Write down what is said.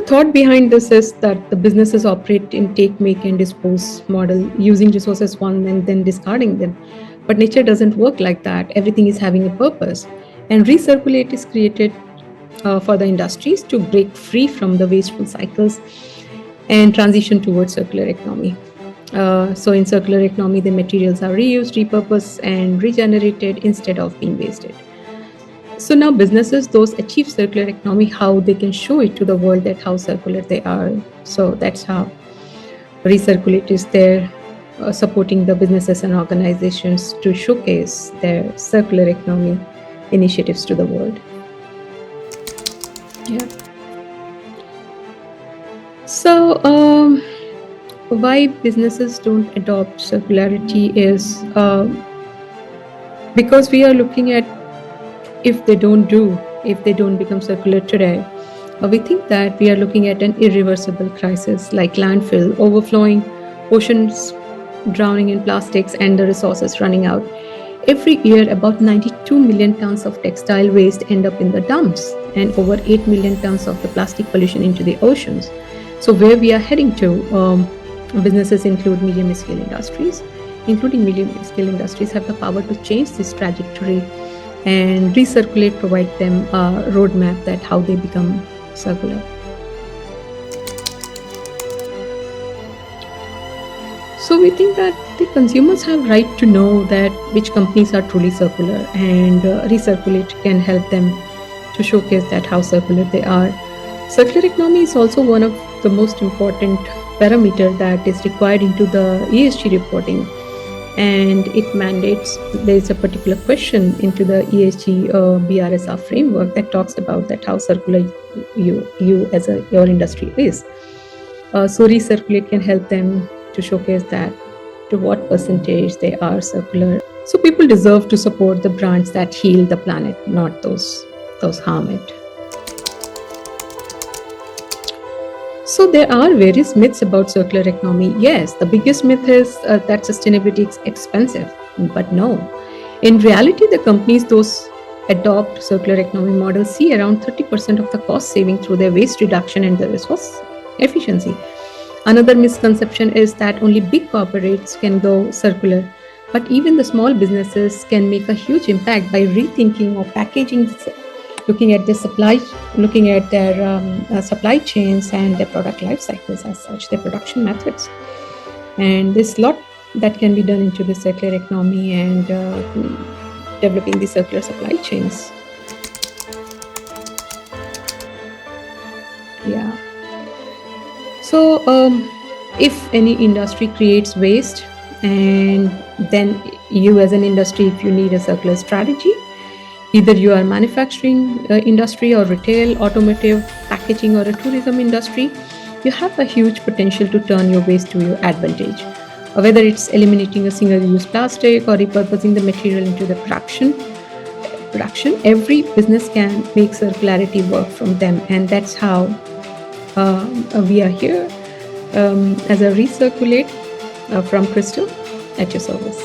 thought behind this is that the businesses operate in take, make, and dispose model, using resources one and then discarding them. But nature doesn't work like that. Everything is having a purpose. And Re-Circulate is created for the industries to break free from the wasteful cycles and transition towards circular economy. So in circular economy, the materials are reused, repurposed, and regenerated instead of being wasted. So now businesses, those achieve circular economy, how they can show it to the world that how circular they are. So that's how Re-Circulate is there, supporting the businesses and organizations to showcase their circular economy initiatives to the world. Yeah. So why businesses don't adopt circularity is because we are looking at if they don't become circular today, we think that we are looking at an irreversible crisis like landfill overflowing, oceans drowning in plastics, and the resources running out. Every year, about 92 million tons of textile waste end up in the dumps and over 8 million tons of the plastic pollution into the oceans. So where we are heading to, businesses include medium-scale industries. Including medium-scale industries have the power to change this trajectory, and Re-Circulate provide them a roadmap that how they become circular. So we think that the consumers have right to know that which companies are truly circular, and Re-Circulate can help them to showcase that how circular they are. Circular economy is also one of the most important parameter that is required into the ESG reporting, and it mandates there is a particular question into the ESG BRSR framework that talks about that how circular you as your industry is. So Re-Circulate can help them to showcase that to what percentage they are circular. So people deserve to support the brands that heal the planet, not those harm it. So there are various myths about circular economy. Yes, the biggest myth is that sustainability is expensive, but no. In reality, the companies those adopt circular economy models see around 30% of the cost saving through their waste reduction and the resource efficiency. Another misconception is that only big corporates can go circular, but even the small businesses can make a huge impact by rethinking or packaging, looking at their supply chains and their product life cycles as such, their production methods. And there's a lot that can be done into the circular economy and developing the circular supply chains. Yeah. So if any industry creates waste, and then you as an industry, if you need a circular strategy, either you are manufacturing industry or retail, automotive, packaging, or a tourism industry, you have a huge potential to turn your waste to your advantage. Whether it's eliminating a single-use plastic or repurposing the material into the production, every business can make circularity work from them, and that's how we are here as a Re-Circulate from Krÿstähl at your service.